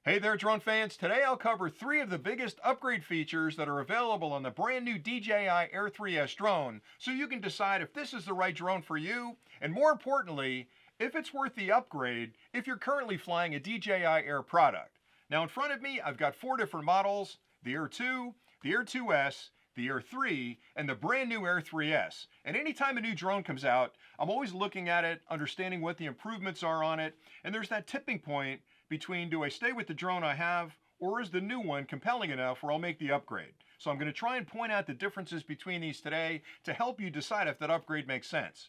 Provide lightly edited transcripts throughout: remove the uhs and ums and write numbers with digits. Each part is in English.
Hey there, drone fans. Today I'll cover 3 of the biggest upgrade features that are available on the brand new DJI Air 3S drone, so you can decide if this is the right drone for you, and more importantly, if it's worth the upgrade if you're currently flying a DJI Air product. Now in front of me, I've got 4 different models: the Air 2, the Air 2S, the Air 3, and the brand new Air 3S. And anytime a new drone comes out, I'm always looking at it, understanding what the improvements are on it, and there's that tipping point between, do I stay with the drone I have, or is the new one compelling enough where I'll make the upgrade? So I'm going to try and point out the differences between these today to help you decide if that upgrade makes sense.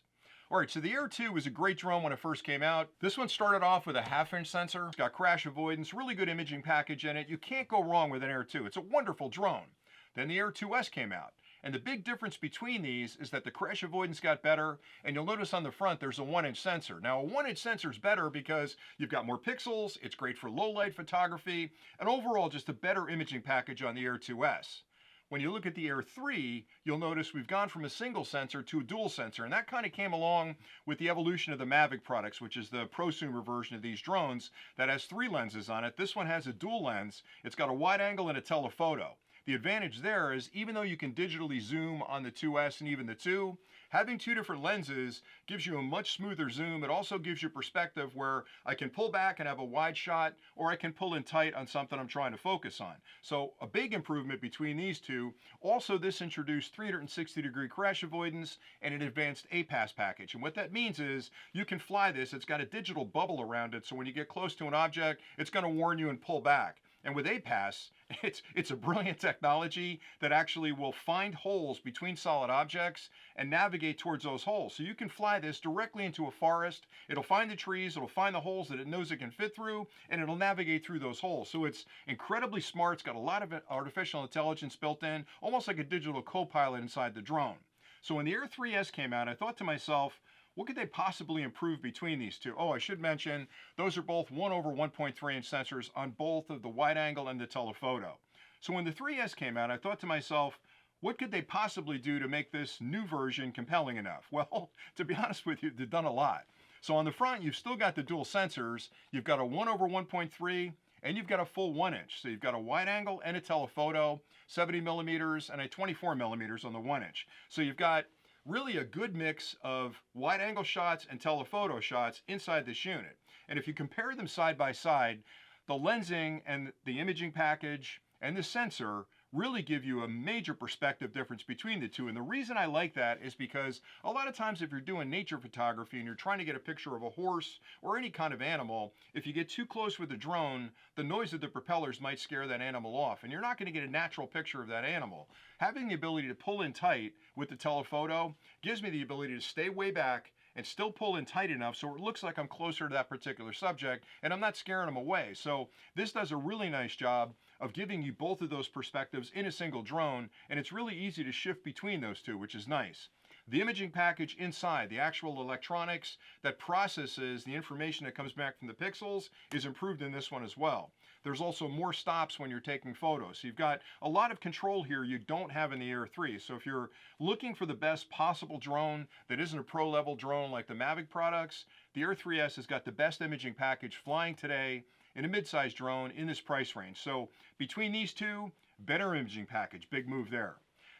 All right, so the Air 2 was a great drone when it first came out. This one started off with a 1/2-inch sensor. It's got crash avoidance, really good imaging package in it. You can't go wrong with an Air 2. It's a wonderful drone. Then the Air 2S came out. And the big difference between these is that the crash avoidance got better, and you'll notice on the front there's a 1-inch sensor. Now a 1-inch sensor is better because you've got more pixels, it's great for low light photography, and overall just a better imaging package on the Air 2S. When you look at the Air 3, you'll notice we've gone from a single sensor to a dual sensor, and that kind of came along with the evolution of the Mavic products, which is the prosumer version of these drones that has 3 lenses on it. This one has a dual lens. It's got a wide angle and a telephoto. The advantage there is, even though you can digitally zoom on the 2S and even the 2, having 2 different lenses gives you a much smoother zoom. It also gives you perspective where I can pull back and have a wide shot, or I can pull in tight on something I'm trying to focus on. So a big improvement between these two. Also, this introduced 360-degree crash avoidance and an advanced APAS package. And what that means is you can fly this. It's got a digital bubble around it, so when you get close to an object, it's going to warn you and pull back. And with APAS, it's a brilliant technology that actually will find holes between solid objects and navigate towards those holes. So you can fly this directly into a forest. It'll find the trees, it'll find the holes that it knows it can fit through, and it'll navigate through those holes. So it's incredibly smart. It's got a lot of artificial intelligence built in, almost like a digital co-pilot inside the drone. So when the Air 3S came out, I thought to myself, what could they possibly improve between these two? Oh, I should mention, those are both 1/1.3-inch sensors on both of the wide angle and the telephoto. So when the 3S came out, I thought to myself, what could they possibly do to make this new version compelling enough? Well, to be honest with you, they've done a lot. So on the front, you've still got the dual sensors. You've got a 1/1.3, and you've got a full 1-inch. So you've got a wide angle and a telephoto, 70 millimeters and a 24 millimeters on the 1-inch. So you've got really a good mix of wide angle shots and telephoto shots inside this unit. And if you compare them side by side, the lensing and the imaging package and the sensor really give you a major perspective difference between the two. And the reason I like that is because a lot of times if you're doing nature photography and you're trying to get a picture of a horse or any kind of animal, if you get too close with the drone, the noise of the propellers might scare that animal off, and you're not going to get a natural picture of that animal. Having the ability to pull in tight with the telephoto gives me the ability to stay way back and still pull in tight enough so it looks like I'm closer to that particular subject and I'm not scaring them away. So this does a really nice job of giving you both of those perspectives in a single drone, and it's really easy to shift between those two, which is nice. The imaging package inside, the actual electronics that processes the information that comes back from the pixels, is improved in this one as well. There's also more stops when you're taking photos. So you've got a lot of control here you don't have in the Air 3. So if you're looking for the best possible drone that isn't a pro-level drone like the Mavic products, the Air 3S has got the best imaging package flying today in a mid-sized drone in this price range. So between these two, better imaging package, big move there.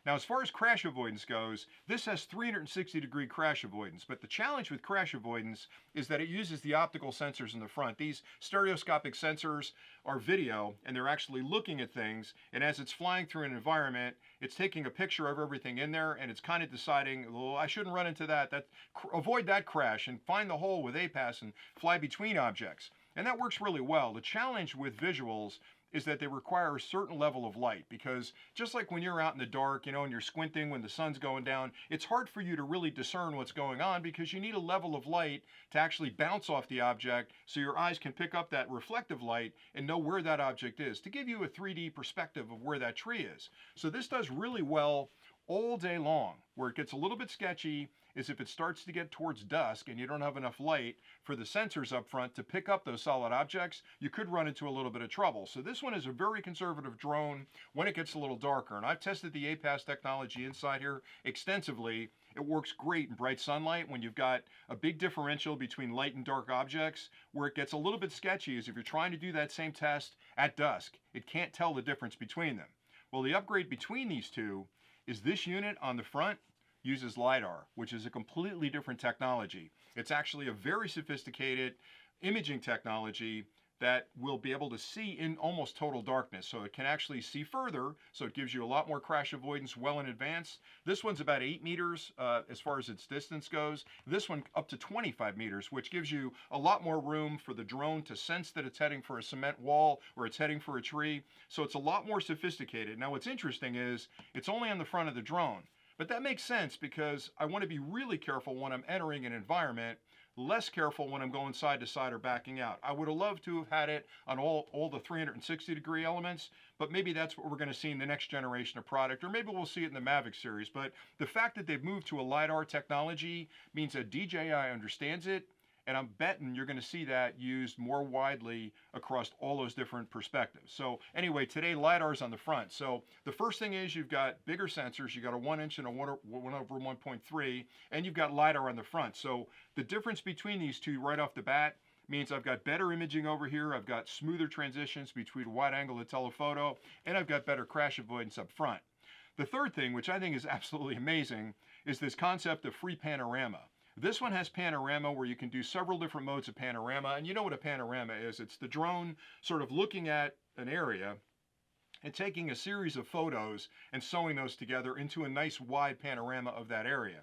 Now, as far as crash avoidance goes, this has 360-degree crash avoidance, but the challenge with crash avoidance is that it uses the optical sensors in the front. These stereoscopic sensors are video, and they're actually looking at things, and as it's flying through an environment, it's taking a picture of everything in there, and it's kind of deciding, well, I shouldn't run into that, avoid that crash, and find the hole with APAS and fly between objects. And that works really well. The challenge with visuals is that they require a certain level of light, because just like when you're out in the dark, and you're squinting when the sun's going down, it's hard for you to really discern what's going on because you need a level of light to actually bounce off the object so your eyes can pick up that reflective light and know where that object is, to give you a 3D perspective of where that tree is. So this does really well all day long. Where it gets a little bit sketchy is if it starts to get towards dusk and you don't have enough light for the sensors up front to pick up those solid objects, you could run into a little bit of trouble. So this one is a very conservative drone when it gets a little darker. And I've tested the APAS technology inside here extensively. It works great in bright sunlight when you've got a big differential between light and dark objects. Where it gets a little bit sketchy is if you're trying to do that same test at dusk. It can't tell the difference between them. Well, the upgrade between these two is this unit on the front uses LiDAR, which is a completely different technology. It's actually a very sophisticated imaging technology that will be able to see in almost total darkness. So it can actually see further, so it gives you a lot more crash avoidance well in advance. This one's about 8 meters as far as its distance goes. This one up to 25 meters, which gives you a lot more room for the drone to sense that it's heading for a cement wall or it's heading for a tree. So it's a lot more sophisticated. Now what's interesting is it's only on the front of the drone. But that makes sense because I want to be really careful when I'm entering an environment, less careful when I'm going side to side or backing out. I would have loved to have had it on all the 360-degree elements, but maybe that's what we're going to see in the next generation of product, or maybe we'll see it in the Mavic series. But the fact that they've moved to a LiDAR technology means that DJI understands it, and I'm betting you're going to see that used more widely across all those different perspectives. So anyway, today LiDAR is on the front. So the first thing is you've got bigger sensors. You've got a 1 inch and a 1/1.3, and you've got LiDAR on the front. So the difference between these two right off the bat means I've got better imaging over here. I've got smoother transitions between wide angle and telephoto, and I've got better crash avoidance up front. The third thing, which I think is absolutely amazing, is this concept of free panorama. This one has panorama where you can do several different modes of panorama. And you know what a panorama is. It's the drone sort of looking at an area and taking a series of photos and sewing those together into a nice wide panorama of that area.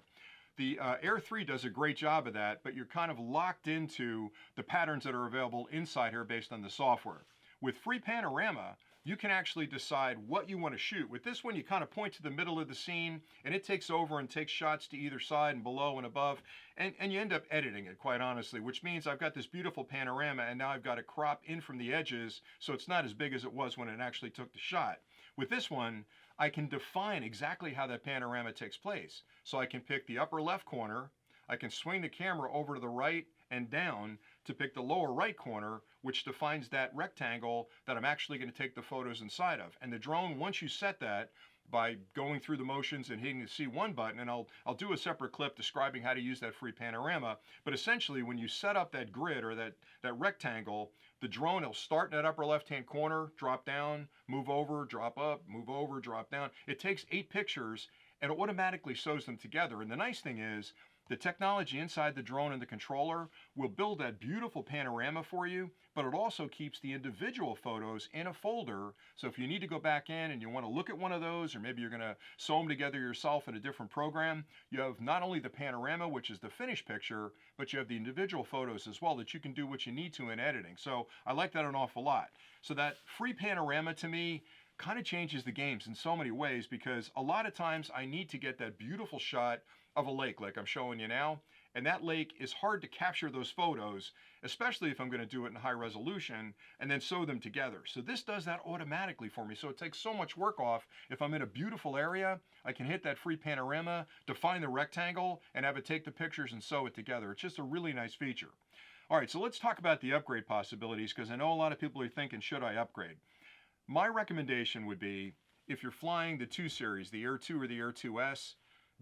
The Air 3 does a great job of that, but you're kind of locked into the patterns that are available inside here based on the software. With free panorama, you can actually decide what you want to shoot. With this one, you kind of point to the middle of the scene, and it takes over and takes shots to either side and below and above, and you end up editing it, quite honestly, which means I've got this beautiful panorama, and now I've got to crop in from the edges, so it's not as big as it was when it actually took the shot. With this one, I can define exactly how that panorama takes place. So I can pick the upper left corner, I can swing the camera over to the right and down to pick the lower right corner, which defines that rectangle that I'm actually going to take the photos inside of. And the drone, once you set that by going through the motions and hitting the C1 button, and I'll do a separate clip describing how to use that free panorama, but essentially when you set up that grid or that rectangle, the drone will start in that upper left-hand corner, drop down, move over, drop up, move over, drop down. It takes 8 pictures and it automatically sews them together. And the nice thing is, the technology inside the drone and the controller will build that beautiful panorama for you, but it also keeps the individual photos in a folder. So if you need to go back in and you want to look at one of those, or maybe you're going to sew them together yourself in a different program, you have not only the panorama, which is the finished picture, but you have the individual photos as well that you can do what you need to in editing. So I like that an awful lot. So that free panorama to me kind of changes the games in so many ways, because a lot of times I need to get that beautiful shot of a lake like I'm showing you now, and that lake is hard to capture those photos, especially if I'm going to do it in high resolution and then sew them together. So this does that automatically for me, so it takes so much work off. If I'm in a beautiful area, I can hit that free panorama, define the rectangle, and have it take the pictures and sew it together. It's just a really nice feature. All right, so let's talk about the upgrade possibilities, because I know a lot of people are thinking, should I upgrade? My recommendation would be, if you're flying the 2 series, the Air 2 or the Air 2S,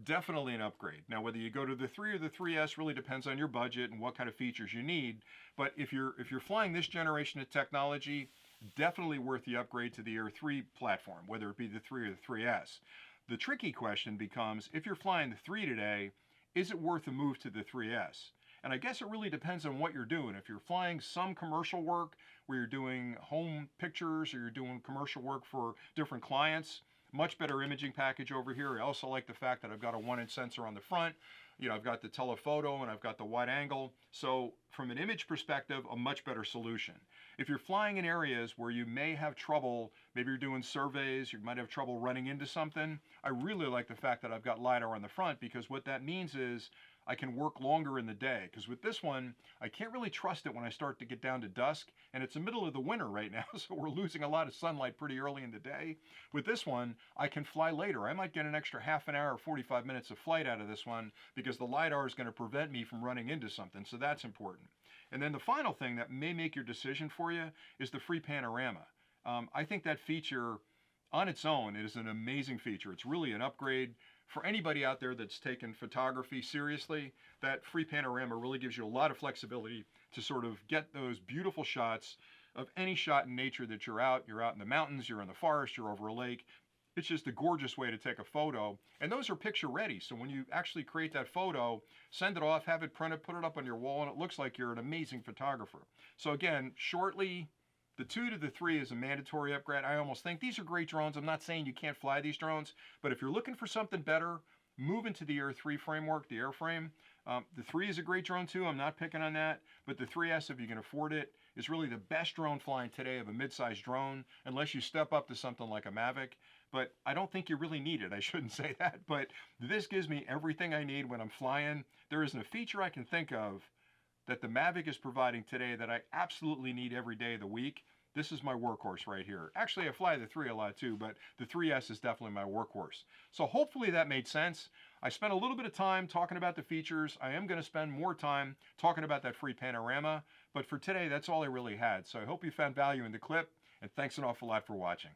definitely an upgrade. Now, whether you go to the 3 or the 3S really depends on your budget and what kind of features you need. But if you're flying this generation of technology, definitely worth the upgrade to the Air 3 platform, whether it be the 3 or the 3S. The tricky question becomes, if you're flying the 3 today, is it worth a move to the 3S? And I guess it really depends on what you're doing. If you're flying some commercial work where you're doing home pictures or you're doing commercial work for different clients, much better imaging package over here. I also like the fact that I've got a 1-inch sensor on the front. You know, I've got the telephoto and I've got the wide angle. So from an image perspective, a much better solution. If you're flying in areas where you may have trouble, maybe you're doing surveys, you might have trouble running into something, I really like the fact that I've got LiDAR on the front, because what that means is I can work longer in the day. Because with this one, I can't really trust it when I start to get down to dusk, and it's the middle of the winter right now, so we're losing a lot of sunlight pretty early in the day. With this one, I can fly later. I might get an extra half an hour or 45 minutes of flight out of this one because the LiDAR is going to prevent me from running into something, so that's important. And then the final thing that may make your decision for you is the free panorama. I think that feature on its own, it is an amazing feature. It's really an upgrade for anybody out there that's taken photography seriously. That free panorama really gives you a lot of flexibility to sort of get those beautiful shots of any shot in nature that you're out. You're out in the mountains, you're in the forest, you're over a lake. It's just a gorgeous way to take a photo. And those are picture ready. So when you actually create that photo, send it off, have it printed, put it up on your wall, and it looks like you're an amazing photographer. So again, shortly, the 2 to the 3 is a mandatory upgrade. I almost think these are great drones. I'm not saying you can't fly these drones, but if you're looking for something better, move into the Air 3 framework, the airframe. The 3 is a great drone too. I'm not picking on that, but the 3S, if you can afford it, is really the best drone flying today of a mid-sized drone, unless you step up to something like a Mavic. But I don't think you really need it. I shouldn't say that, but this gives me everything I need when I'm flying. There isn't a feature I can think of that the Mavic is providing today that I absolutely need every day of the week. This is my workhorse right here. Actually, I fly the 3 a lot too, but the 3S is definitely my workhorse. So hopefully that made sense. I spent a little bit of time talking about the features. I am going to spend more time talking about that free panorama, but for today, that's all I really had. So I hope you found value in the clip, and thanks an awful lot for watching.